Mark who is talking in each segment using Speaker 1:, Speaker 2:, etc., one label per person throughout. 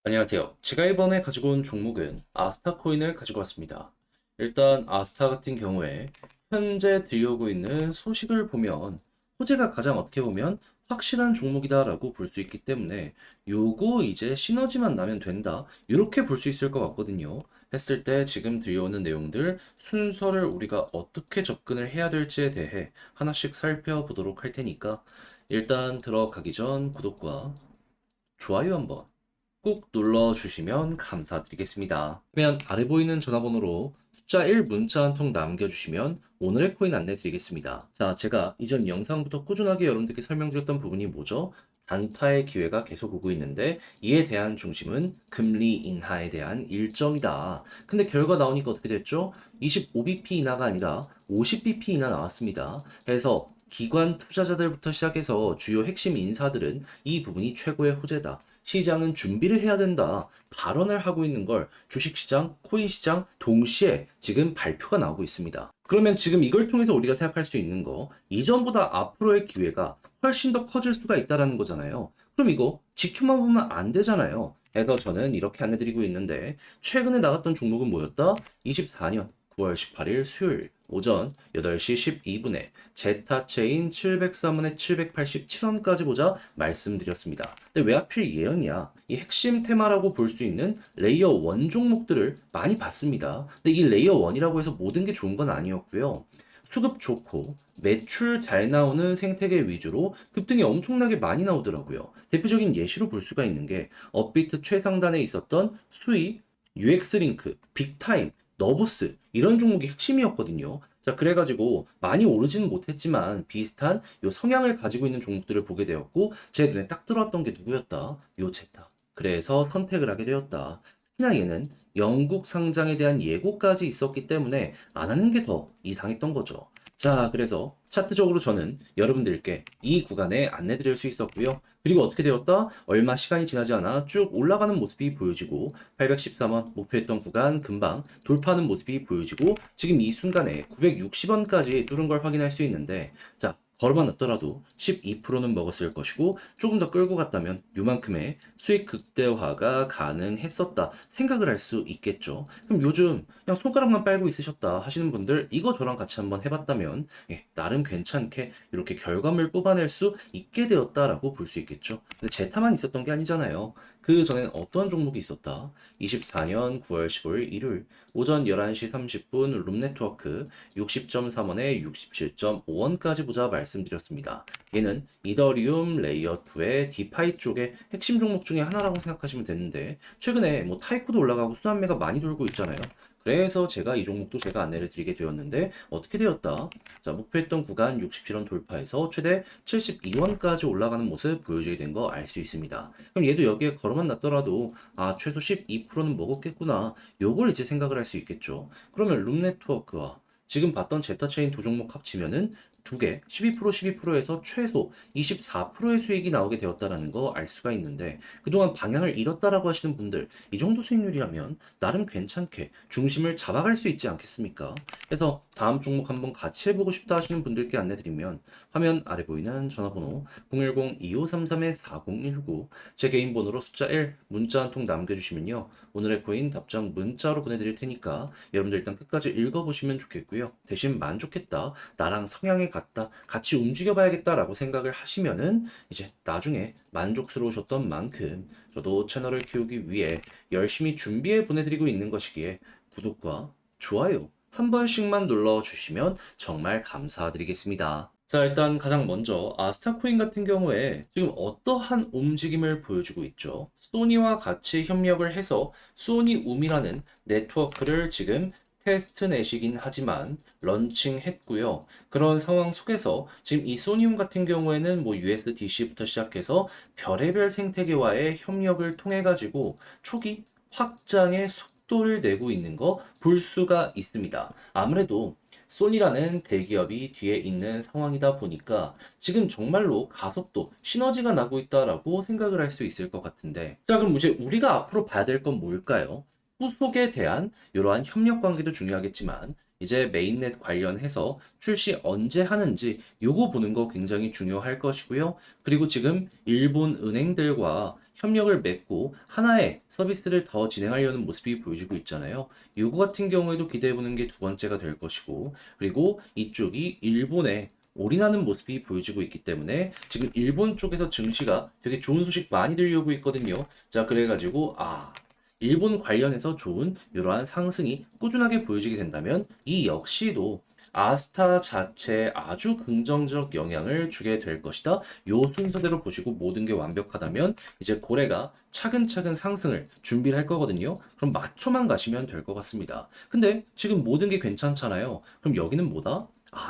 Speaker 1: 안녕하세요. 제가 이번에 가지고 온 종목은 아스타 코인을 가지고 왔습니다. 일단 아스타 같은 경우에 현재 들려오고 있는 소식을 보면 호재가 가장 어떻게 보면 확실한 종목이다라고 볼 수 있기 때문에 요거 이제 시너지만 나면 된다. 이렇게 볼 수 있을 것 같거든요. 했을 때 지금 들려오는 내용들 순서를 우리가 어떻게 접근을 해야 될지에 대해 하나씩 살펴보도록 할 테니까 일단 들어가기 전 구독과 좋아요 한번 꼭 눌러주시면 감사드리겠습니다. 그러면 아래 보이는 전화번호로 숫자 1 문자 한 통 남겨주시면 오늘의 코인 안내드리겠습니다. 자, 제가 이전 영상부터 꾸준하게 여러분들께 설명드렸던 부분이 뭐죠? 단타의 기회가 계속 오고 있는데 이에 대한 중심은 금리 인하에 대한 일정이다. 근데 결과 나오니까 어떻게 됐죠? 25bp 인하가 아니라 50bp 인하 나왔습니다. 그래서 기관 투자자들부터 시작해서 주요 핵심 인사들은 이 부분이 최고의 호재다. 시장은 준비를 해야 된다. 발언을 하고 있는 걸 주식시장, 코인시장 동시에 지금 발표가 나오고 있습니다. 그러면 지금 이걸 통해서 우리가 생각할 수 있는 거, 이전보다 앞으로의 기회가 훨씬 더 커질 수가 있다는 거잖아요. 그럼 이거 지켜만 보면 안 되잖아요. 그래서 저는 이렇게 안내드리고 있는데, 최근에 나갔던 종목은 뭐였다? 24년 9월 18일 수요일 오전 8시 12분에 제타체인 703원에 787원까지 보자 말씀드렸습니다. 근데 왜 하필 예언이야? 이 핵심 테마라고 볼 수 있는 레이어 1 종목들을 많이 봤습니다. 근데 이 레이어 1이라고 해서 모든 게 좋은 건 아니었고요. 수급 좋고 매출 잘 나오는 생태계 위주로 급등이 엄청나게 많이 나오더라고요. 대표적인 예시로 볼 수가 있는 게 업비트 최상단에 있었던 수익, UX링크, 빅타임, 너보스 이런 종목이 핵심이었거든요. 자, 그래가지고 많이 오르지는 못했지만 비슷한 요 성향을 가지고 있는 종목들을 보게 되었고 제 눈에 딱 들어왔던 게 누구였다? 요 제타. 그래서 선택을 하게 되었다. 특히나 얘는 영국 상장에 대한 예고까지 있었기 때문에 안 하는 게 더 이상했던 거죠. 자, 그래서 차트적으로 저는 여러분들께 이 구간에 안내 드릴 수 있었고요. 그리고 어떻게 되었다? 얼마 시간이 지나지 않아 쭉 올라가는 모습이 보여지고 813원 목표했던 구간 금방 돌파하는 모습이 보여지고 지금 이 순간에 960원까지 뚫은 걸 확인할 수 있는데 자, 걸어만 놨더라도 12%는 먹었을 것이고 조금 더 끌고 갔다면 요만큼의 수익 극대화가 가능했었다 생각을 할 수 있겠죠. 그럼 요즘 그냥 손가락만 빨고 있으셨다 하시는 분들 이거 저랑 같이 한번 해봤다면 나름 괜찮게 이렇게 결과물 뽑아낼 수 있게 되었다라고 볼 수 있겠죠. 근데 제타만 있었던 게 아니잖아요. 그 전엔 어떤 종목이 있었다? 24년 9월 15일 일요일 오전 11시 30분 룸네트워크 60.3원에 67.5원까지 보자 말씀드렸습니다. 얘는 이더리움 레이어 2의 디파이 쪽의 핵심 종목 중에 하나라고 생각하시면 되는데 최근에 뭐 타이코도 올라가고 순환매가 많이 돌고 있잖아요. 그래서 제가 이 종목도 제가 안내를 드리게 되었는데 어떻게 되었다? 자, 목표했던 구간 67원 돌파해서 최대 72원까지 올라가는 모습 보여주게 된 거 알 수 있습니다. 그럼 얘도 여기에 걸어만 놨더라도 아, 최소 12%는 먹었겠구나. 요걸 이제 생각을 할 수 있겠죠. 그러면 룸네트워크와 지금 봤던 제타체인 두 종목 합치면은 두 개, 12%, 12%에서 최소 24%의 수익이 나오게 되었다라는 거 알 수가 있는데 그동안 방향을 잃었다라고 하시는 분들 이 정도 수익률이라면 나름 괜찮게 중심을 잡아갈 수 있지 않겠습니까? 그래서 다음 종목 한번 같이 해보고 싶다 하시는 분들께 안내드리면 화면 아래 보이는 전화번호 010-2533-4019 제 개인 번호로 숫자 1 문자 한 통 남겨주시면요 오늘의 코인 답장 문자로 보내드릴 테니까 여러분들 일단 끝까지 읽어보시면 좋겠고요. 대신 만족했다. 나랑 성향이 같다. 같이 움직여봐야겠다라고 생각을 하시면은 이제 나중에 만족스러우셨던 만큼 저도 채널을 키우기 위해 열심히 준비해 보내드리고 있는 것이기에 구독과 좋아요 한 번씩만 눌러주시면 정말 감사드리겠습니다. 자, 일단 가장 먼저 아스타코인 같은 경우에 지금 어떠한 움직임을 보여주고 있죠. 소니와 같이 협력을 해서 소니움이라는 네트워크를 지금 테스트넷이긴 하지만 런칭했고요. 그런 상황 속에서 지금 이 소니움 같은 경우에는 뭐 USDC부터 시작해서 별의별 생태계와의 협력을 통해 가지고 초기 확장의 속도를 내고 있는 거 볼 수가 있습니다. 아무래도 소니라는 대기업이 뒤에 있는 상황이다 보니까 지금 정말로 가속도, 시너지가 나고 있다라고 생각을 할 수 있을 것 같은데. 자, 그럼 이제 우리가 앞으로 봐야 될 건 뭘까요? 후속에 대한 이러한 협력 관계도 중요하겠지만, 이제 메인넷 관련해서 출시 언제 하는지 요거 보는 거 굉장히 중요할 것이고요. 그리고 지금 일본 은행들과 협력을 맺고 하나의 서비스를 더 진행하려는 모습이 보여지고 있잖아요. 이거 같은 경우에도 기대해보는 게 두 번째가 될 것이고, 그리고 이쪽이 일본에 올인하는 모습이 보여지고 있기 때문에 지금 일본 쪽에서 증시가 되게 좋은 소식 많이 들려오고 있거든요. 자, 그래가지고 일본 관련해서 좋은 이러한 상승이 꾸준하게 보여지게 된다면 이 역시도 아스타 자체에 아주 긍정적 영향을 주게 될 것이다. 요 순서대로 보시고 모든 게 완벽하다면 이제 고래가 차근차근 상승을 준비를 할 거거든요. 그럼 맞춰만 가시면 될 것 같습니다. 근데 지금 모든 게 괜찮잖아요. 그럼 여기는 뭐다?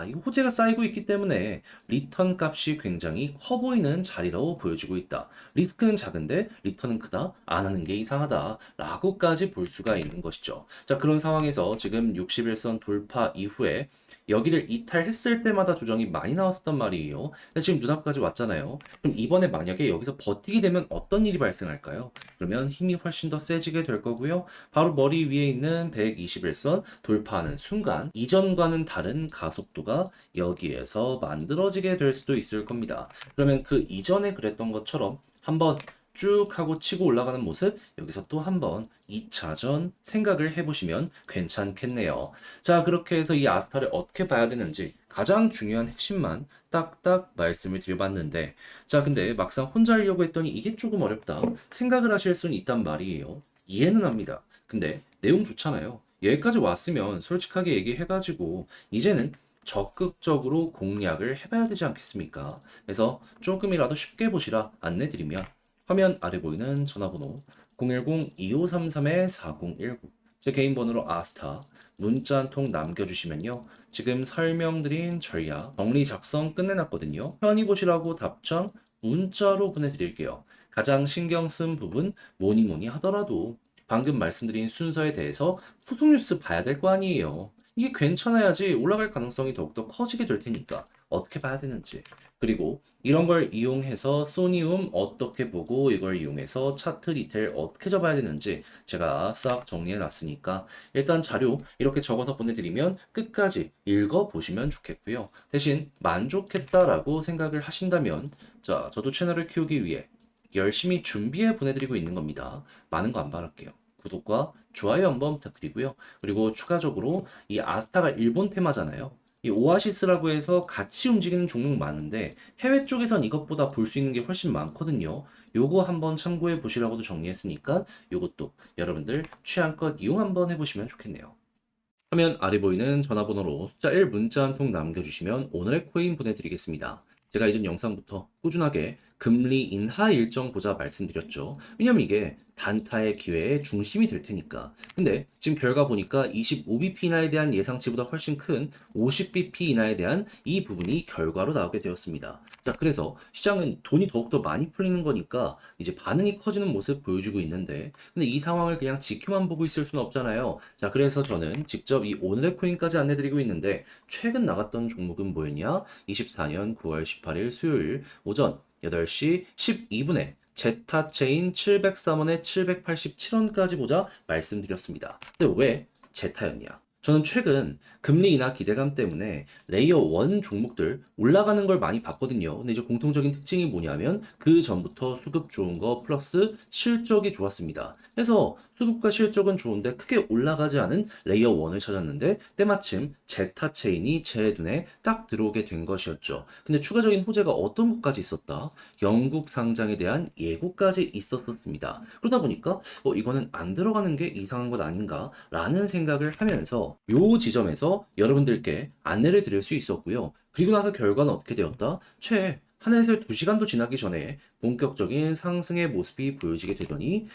Speaker 1: 이 호재가 쌓이고 있기 때문에 리턴 값이 굉장히 커 보이는 자리로 보여지고 있다. 리스크는 작은데 리턴은 크다. 안 하는 게 이상하다. 라고까지 볼 수가 있는 것이죠. 자, 그런 상황에서 지금 61선 돌파 이후에 여기를 이탈했을 때마다 조정이 많이 나왔었단 말이에요. 근데 지금 눈앞까지 왔잖아요. 그럼 이번에 만약에 여기서 버티게 되면 어떤 일이 발생할까요? 그러면 힘이 훨씬 더 세지게 될 거고요. 바로 머리 위에 있는 121선 돌파하는 순간 이전과는 다른 가속도가 여기에서 만들어지게 될 수도 있을 겁니다. 그러면 그 이전에 그랬던 것처럼 한번 쭉 하고 치고 올라가는 모습 여기서 또 한번 2차전 생각을 해보시면 괜찮겠네요. 자, 그렇게 해서 이 아스타를 어떻게 봐야 되는지 가장 중요한 핵심만 딱딱 말씀을 드려봤는데, 자, 근데 막상 혼자 하려고 했더니 이게 조금 어렵다 생각을 하실 수는 있단 말이에요. 이해는 합니다. 근데 내용 좋잖아요. 여기까지 왔으면 솔직하게 얘기해가지고 이제는 적극적으로 공략을 해봐야 되지 않겠습니까? 그래서 조금이라도 쉽게 보시라 안내드리면 화면 아래 보이는 전화번호 010-2533-4019 제 개인 번호로 아스타 문자 한 통 남겨주시면요. 지금 설명드린 전략 정리 작성 끝내놨거든요. 편히 보시라고 답장 문자로 보내드릴게요. 가장 신경 쓴 부분 뭐니 뭐니 하더라도 방금 말씀드린 순서에 대해서 후속 뉴스 봐야 될 거 아니에요. 이게 괜찮아야지 올라갈 가능성이 더욱더 커지게 될 테니까 어떻게 봐야 되는지. 그리고 이런 걸 이용해서 소니움 어떻게 보고 이걸 이용해서 차트 디테일 어떻게 잡아야 되는지 제가 싹 정리해 놨으니까 일단 자료 이렇게 적어서 보내드리면 끝까지 읽어보시면 좋겠고요. 대신 만족했다라고 생각을 하신다면 자, 저도 채널을 키우기 위해 열심히 준비해 보내드리고 있는 겁니다. 많은 거 안 바랄게요. 구독과 좋아요 한번 부탁드리고요. 그리고 추가적으로 이 아스타가 일본 테마잖아요. 이 오아시스라고 해서 같이 움직이는 종목 많은데 해외 쪽에선 이것보다 볼 수 있는 게 훨씬 많거든요. 요거 한번 참고해 보시라고도 정리했으니까 요것도 여러분들 취향껏 이용 한번 해보시면 좋겠네요. 화면 아래 보이는 전화번호로 숫자 1 문자 한 통 남겨주시면 오늘의 코인 보내드리겠습니다. 제가 이전 영상부터 꾸준하게 금리 인하 일정 보자 말씀드렸죠. 왜냐면 이게 단타의 기회의 중심이 될 테니까. 근데 지금 결과 보니까 25bp 인하에 대한 예상치보다 훨씬 큰 50bp 인하에 대한 이 부분이 결과로 나오게 되었습니다. 자, 그래서 시장은 돈이 더욱더 많이 풀리는 거니까 이제 반응이 커지는 모습 보여주고 있는데, 근데 이 상황을 그냥 지켜만 보고 있을 수는 없잖아요. 자, 그래서 저는 직접 이 오늘의 코인까지 안내드리고 있는데, 최근 나갔던 종목은 뭐였냐? 24년 9월 18일 수요일 오전 8시 12분에 제타체인 703원에 787원까지 보자 말씀드렸습니다. 근데 왜 제타였냐? 저는 최근 금리 인하 기대감 때문에 레이어 1 종목들 올라가는 걸 많이 봤거든요. 근데 이제 공통적인 특징이 뭐냐면 그 전부터 수급 좋은 거 플러스 실적이 좋았습니다. 그래서 수급과 실적은 좋은데 크게 올라가지 않은 레이어 1을 찾았는데 때마침 제타 체인이 제 눈에 딱 들어오게 된 것이었죠. 근데 추가적인 호재가 어떤 것까지 있었다? 영국 상장에 대한 예고까지 있었습니다. 그러다 보니까 이거는 안 들어가는 게 이상한 것 아닌가 라는 생각을 하면서 요 지점에서 여러분들께 안내를 드릴 수 있었고요. 그리고 나서 결과는 어떻게 되었다? 최 한해서 2시간도 지나기 전에 본격적인 상승의 모습이 보여지게 되더니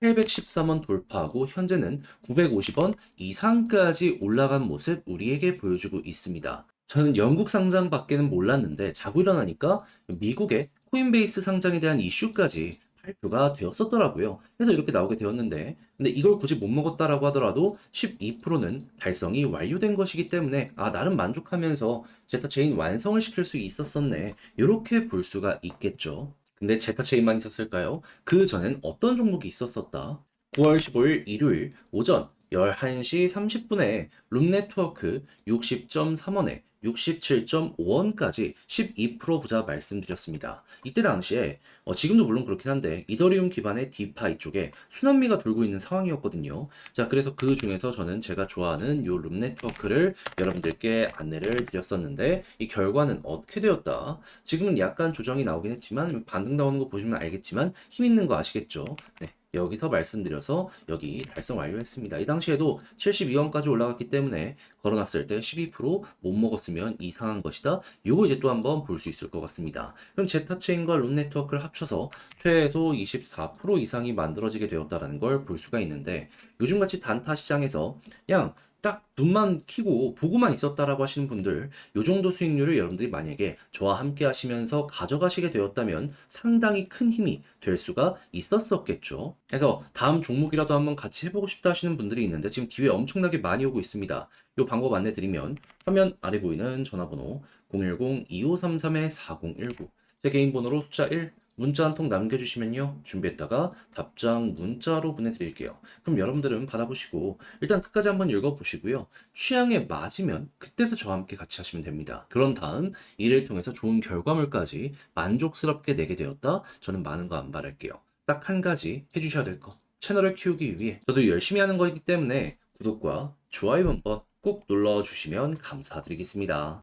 Speaker 1: 813원 돌파하고 현재는 950원 이상까지 올라간 모습 우리에게 보여주고 있습니다. 저는 영국 상장 밖에는 몰랐는데 자고 일어나니까 미국의 코인베이스 상장에 대한 이슈까지 발표가 되었었더라고요. 그래서 이렇게 나오게 되었는데, 근데 이걸 굳이 못 먹었다라고 하더라도 12%는 달성이 완료된 것이기 때문에 나름 만족하면서 제타 체인 완성을 시킬 수 있었었네. 이렇게 볼 수가 있겠죠. 근데 제타 체인만 있었을까요? 그 전엔 어떤 종목이 있었었다? 9월 15일 일요일 오전 11시 30분에 룸네트워크 60.3원에 67.5원까지 12% 부자 말씀드렸습니다. 이때 당시에 지금도 물론 그렇긴 한데 이더리움 기반의 디파이 쪽에 순환미가 돌고 있는 상황이었거든요. 자, 그래서 그 중에서 저는 제가 좋아하는 요 룸 네트워크를 여러분들께 안내를 드렸었는데 이 결과는 어떻게 되었다? 지금은 약간 조정이 나오긴 했지만 반등 나오는 거 보시면 알겠지만 힘 있는 거 아시겠죠? 네. 여기서 말씀드려서 여기 달성 완료했습니다. 이 당시에도 72원까지 올라갔기 때문에 걸어놨을 때 12%못 먹었으면 이상한 것이다. 요거 이제 또 한번 볼 수 있을 것 같습니다. 그럼 제타체인과 룸 네트워크를 합쳐서 최소 24% 이상이 만들어지게 되었다는 걸 볼 수가 있는데 요즘같이 단타 시장에서 그냥 딱 눈만 키고 보고만 있었다라고 하시는 분들 요 정도 수익률을 여러분들이 만약에 저와 함께 하시면서 가져가시게 되었다면 상당히 큰 힘이 될 수가 있었었겠죠. 그래서 다음 종목이라도 한번 같이 해보고 싶다 하시는 분들이 있는데 지금 기회 엄청나게 많이 오고 있습니다. 이 방법 안내 드리면 화면 아래 보이는 전화번호 010-2533-4019 제 개인 번호로 숫자 1 문자 한 통 남겨주시면요 준비했다가 답장 문자로 보내드릴게요. 그럼 여러분들은 받아보시고 일단 끝까지 한번 읽어보시고요. 취향에 맞으면 그때부터 저와 함께 같이 하시면 됩니다. 그런 다음 이를 통해서 좋은 결과물까지 만족스럽게 내게 되었다. 저는 많은 거 안 바랄게요. 딱 한 가지 해주셔야 될 거. 채널을 키우기 위해 저도 열심히 하는 거이기 때문에 구독과 좋아요 한번 꾹 눌러주시면 감사드리겠습니다.